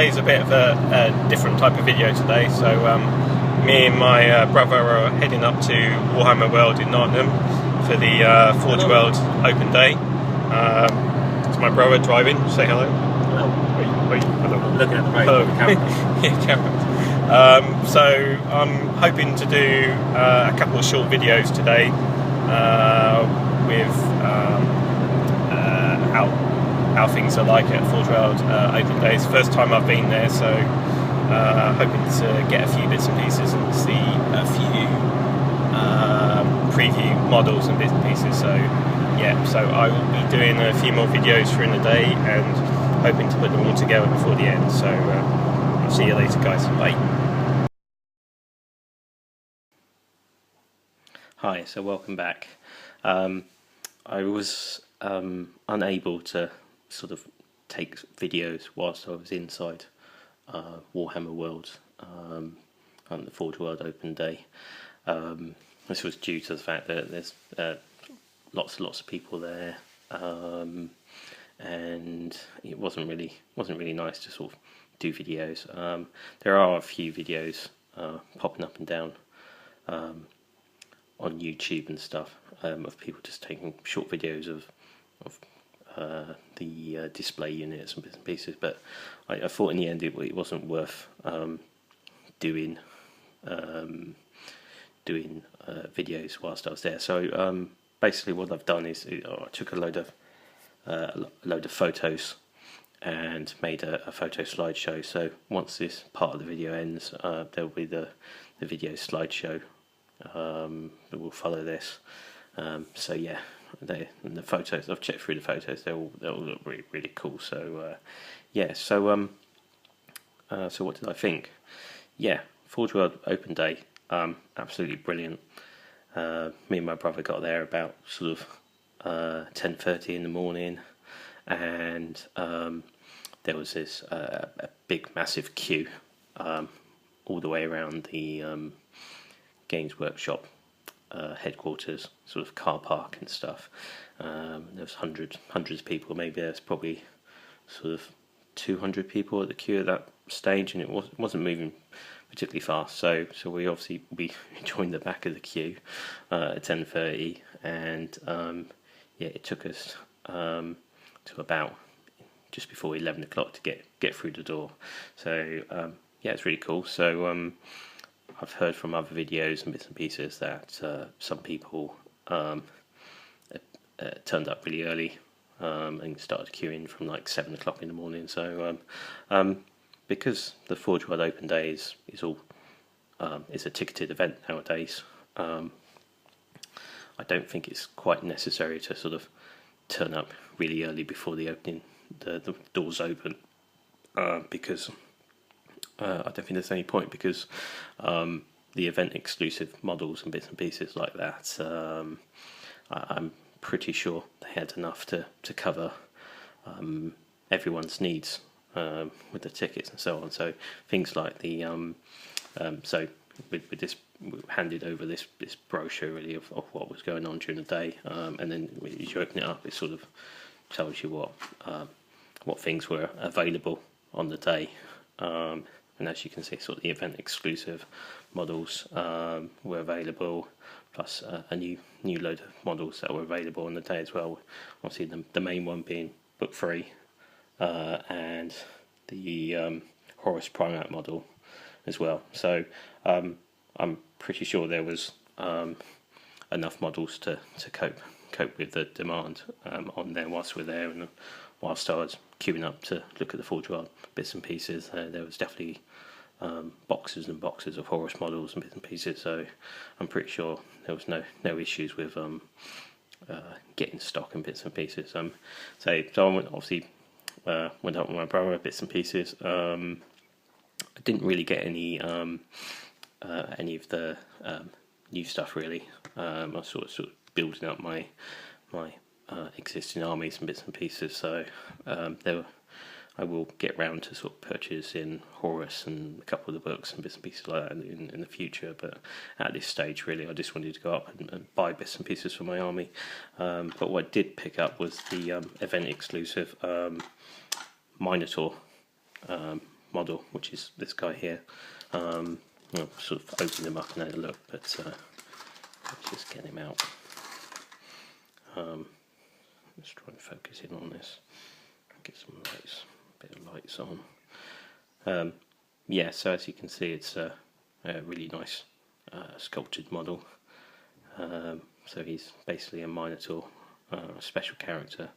today's a bit of a different type of video today. So me and my brother are heading up to Warhammer World in Nottingham for the Forgeworld Open Day. It's my brother driving. Say hello. Hello. Hello. I'm looking at the road. Hello. The camera. Yeah, camera. So I'm hoping to do a couple of short videos today with how things are like at Forgeworld Open Days. First time I've been there, so hoping to get a few bits and pieces and see a few preview models and bits and pieces. So yeah, so I will be doing a few more videos during the day and hoping to put them all together before the end. So I'll see you later, guys. Bye. Hi, so welcome back. I was unable to sort of take videos whilst I was inside Warhammer World on the Forgeworld Open Day. This was due to the fact that there's lots of people there, and it wasn't really nice to sort of do videos. There are a few videos popping up and down on YouTube and stuff of people just taking short videos of the display units and bits and pieces, but I thought in the end it wasn't worth doing videos whilst I was there. So basically what I've done is I took a load of photos and made a photo slideshow. So once this part of the video ends, there will be the video slideshow that will follow this. So yeah, the photos, I've checked through the photos, they all look really cool. So yeah, so so what did I think? Yeah, Forgeworld Open Day, absolutely brilliant. Me and my brother got there about sort of 10:30 in the morning, and there was this a big massive queue all the way around the Games Workshop headquarters, sort of car park and stuff. There was hundreds of people. Maybe there's probably sort of 200 people at the queue at that stage, and it wasn't moving particularly fast. So we joined the back of the queue at 10:30, and yeah, it took us to about just before 11 o'clock to get through the door. So yeah, it's really cool. So I've heard from other videos and bits and pieces that some people turned up really early and started queuing from like 7 o'clock in the morning. So because the Forgeworld Open Day is a ticketed event nowadays, I don't think it's quite necessary to sort of turn up really early before the doors open, because I don't think there's any point, because the event exclusive models and bits and pieces like that, I'm pretty sure they had enough to cover everyone's needs with the tickets and so on. So things like the so with this, we handed over this brochure really of what was going on during the day, and then as you open it up, it sort of tells you what things were available on the day. And as you can see, sort of the event exclusive models were available, plus a new load of models that were available on the day as well. Obviously the main one being book 3, and the Horus Primat model as well. So I'm pretty sure there was enough models to cope with the demand on there whilst we're there, and whilst I was queuing up to look at the Forgeworld bits and pieces, there was definitely boxes and boxes of Horus models and bits and pieces. So I'm pretty sure there was no issues with getting stock and bits and pieces. So I went up with my brother bits and pieces. I didn't really get any of the new stuff really. I was sort of building up my existing armies and bits and pieces. So I will get round to sort of purchasing Horus and a couple of the books and bits and pieces like that in the future. But at this stage, really, I just wanted to go up and buy bits and pieces for my army. But what I did pick up was the event exclusive Minotaur model, which is this guy here. I'll sort of open him up and have a look, but let's just get him out. Let's try and focus in on this. Get some lights, a bit of lights on. Yeah, so as you can see, it's a really nice sculptured model. So he's basically a Minotaur, a special character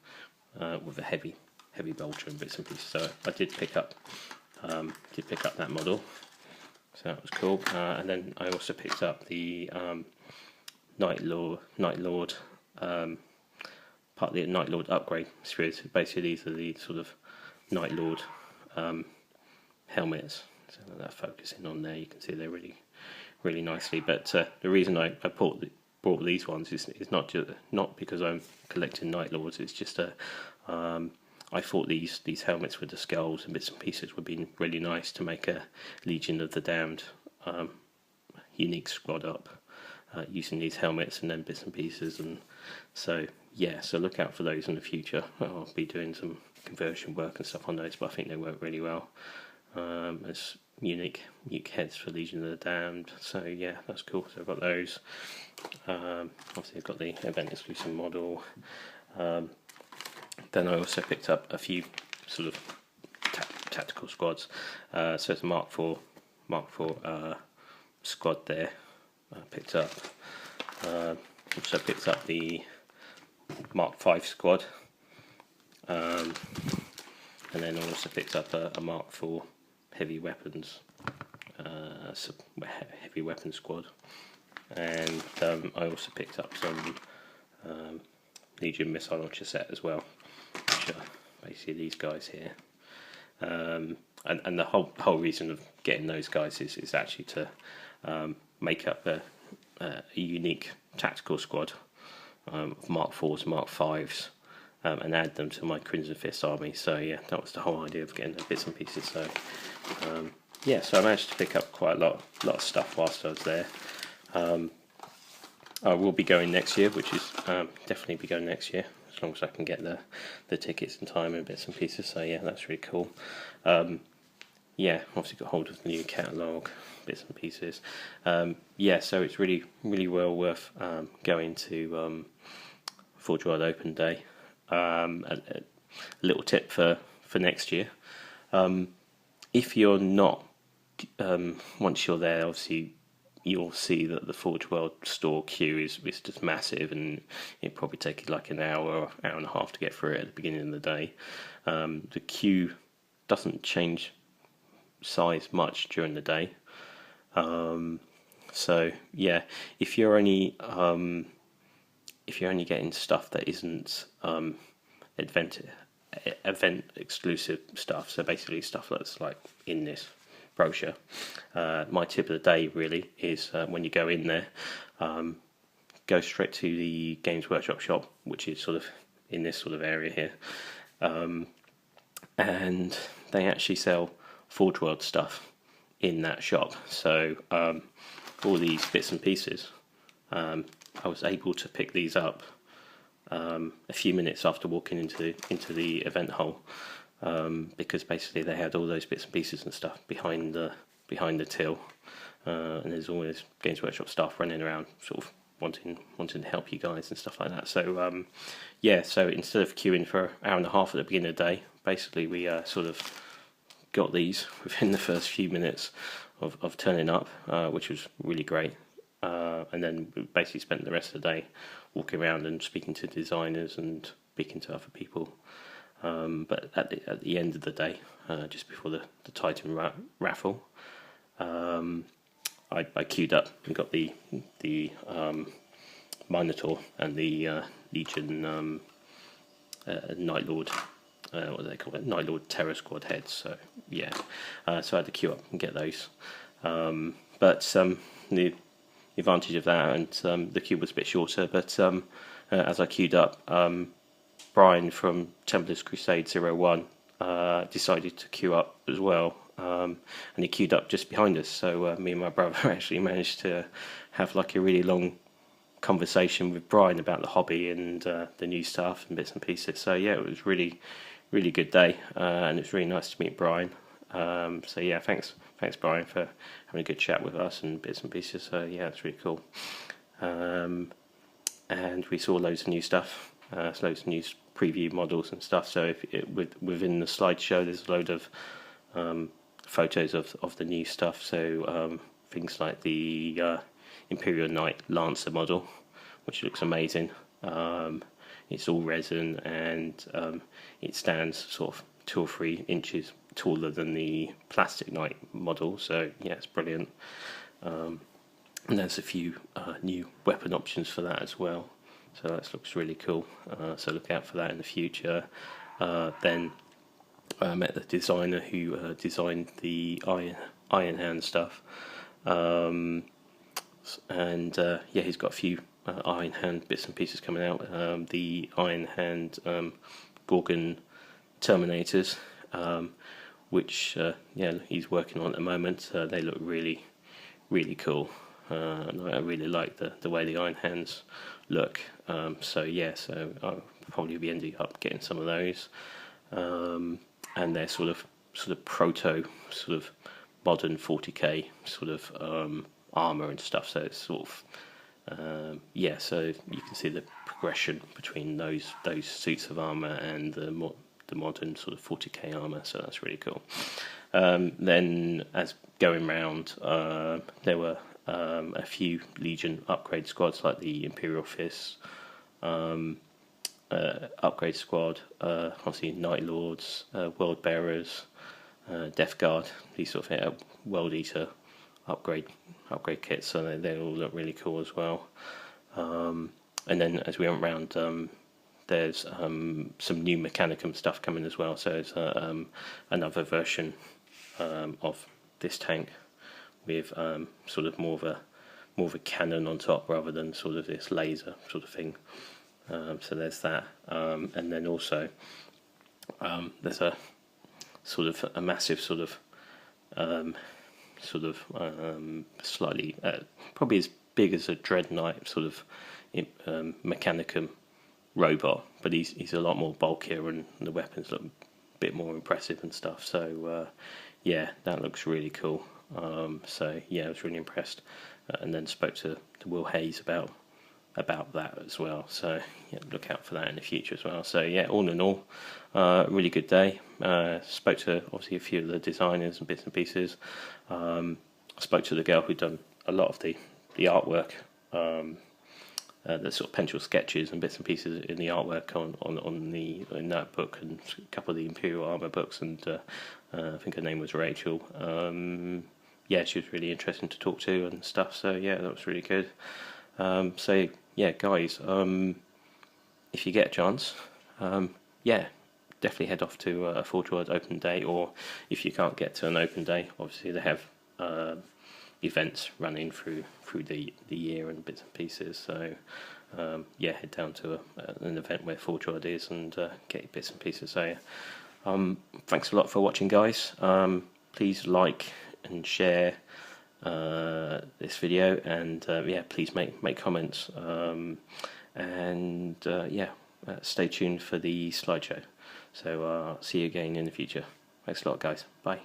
with a heavy bolter and bits and pieces. So I did pick up that model, so that was cool. And then I also picked up the Night Lord part of the Night Lord upgrade series. Basically, these are the sort of Night Lord helmets. So that focusing on there, you can see they're really nicely. But the reason I brought these ones is not because I'm collecting Night Lords. It's just I thought these helmets with the skulls and bits and pieces would be really nice to make a Legion of the Damned unique squad up using these helmets and then bits and pieces. And so yeah, so look out for those in the future. I'll be doing some conversion work and stuff on those, but I think they work really well. As unique heads for Legion of the Damned. So yeah, that's cool. So I've got those. Obviously I've got the event exclusive model. Then I also picked up a few sort of tactical squads. So it's a Mark IV squad there. I picked up. Also picked up the Mark V squad. And then I also picked up a Mark IV heavy weapons squad, and I also picked up some Legion missile launcher set as well, which are basically these guys here. And the whole reason of getting those guys is actually to make up a unique tactical squad of Mark IVs, Mark Vs. And add them to my Crimson Fist army. So yeah, that was the whole idea of getting the bits and pieces. So yeah, so I managed to pick up quite a lot of stuff whilst I was there. I will be going next year, which is definitely be going next year, as long as I can get the tickets in time and bits and pieces. So yeah, that's really cool. Yeah, obviously got hold of the new catalogue, bits and pieces. Yeah, so it's really well worth going to Forgeworld Open Day. A little tip for next year: if you're not, once you're there, obviously you'll see that the Forgeworld store queue is just massive, and it probably take you like an hour and a half to get through it at the beginning of the day. The queue doesn't change size much during the day, so yeah, if you're only getting stuff that isn't event exclusive stuff, so basically stuff that's like in this brochure, my tip of the day really is when you go in there, go straight to the Games Workshop shop, which is sort of in this sort of area here, and they actually sell Forgeworld stuff in that shop. So all these bits and pieces, I was able to pick these up a few minutes after walking into the event hall, because basically they had all those bits and pieces and stuff behind the till, and there's always Games Workshop staff running around, sort of wanting to help you guys and stuff like that. So yeah, so instead of queuing for an hour and a half at the beginning of the day, basically we sort of got these within the first few minutes of turning up, which was really great. And then we basically spent the rest of the day walking around and speaking to designers and speaking to other people. But at the end of the day, just before the Titan raffle, I queued up and got the Minotaur and the Legion Night Lord. What do they call it? Night Lord Terror Squad heads. So yeah, so I had to queue up and get those. But the advantage of that, and the queue was a bit shorter, but as I queued up, Brian from Templars Crusade 01 decided to queue up as well, and he queued up just behind us. So me and my brother actually managed to have like a really long conversation with Brian about the hobby and the new stuff and bits and pieces. So yeah, it was really good day, and it's really nice to meet Brian. So yeah, thanks Brian for having a good chat with us and bits and pieces. So yeah, it's really cool. And we saw loads of new stuff, loads of new preview models and stuff. So within the slideshow, there's a load of photos of the new stuff. So things like the Imperial Knight Lancer model, which looks amazing. It's all resin, and it stands sort of 2 or 3 inches taller than the plastic Knight model. So yeah, it's brilliant. And there's a few new weapon options for that as well, so that looks really cool. So look out for that in the future. Then I met the designer who designed the Iron Hand stuff, and yeah, he's got a few Iron Hand bits and pieces coming out. The Iron Hand Gorgon Terminators, which yeah, he's working on at the moment. They look really cool. And I really like the way the Iron Hands look. So yeah, so I'll probably be ending up getting some of those. And they're sort of proto, sort of modern 40k sort of armor and stuff. So it's sort of yeah. So you can see the progression between those suits of armor and the modern sort of 40k armor. So that's really cool. Then as going round, there were a few Legion upgrade squads like the Imperial Fists, upgrade squad, obviously Night Lords, World Bearers, Death Guard, these sort of World Eater upgrade kits, so they all look really cool as well. And then as we went round, there's some new Mechanicum stuff coming as well, so it's another version of this tank with sort of more of a cannon on top rather than sort of this laser sort of thing. So there's that, and then also there's a sort of a massive sort of slightly probably as big as a Dreadnought sort of Mechanicum robot, but he's a lot more bulkier and the weapons look a bit more impressive and stuff. So yeah, that looks really cool. So yeah, I was really impressed, and then spoke to Will Hayes about that as well. So yeah, look out for that in the future as well. So yeah, all in all, really good day. Spoke to obviously a few of the designers and bits and pieces. Spoke to the girl who'd done a lot of the artwork, the sort of pencil sketches and bits and pieces in the artwork in that book and a couple of the Imperial Armour books, and I think her name was Rachel. Yeah, she was really interesting to talk to and stuff, so yeah, that was really good. So yeah, guys, if you get a chance, yeah, definitely head off to a Forgeworld open day, or if you can't get to an open day, obviously they have events running through the year and bits and pieces, so yeah, head down to an event where Forgeworld is and get bits and pieces. So thanks a lot for watching, guys. Please like and share this video, and yeah, please make comments, and yeah, stay tuned for the slideshow. So see you again in the future. Thanks a lot, guys. Bye.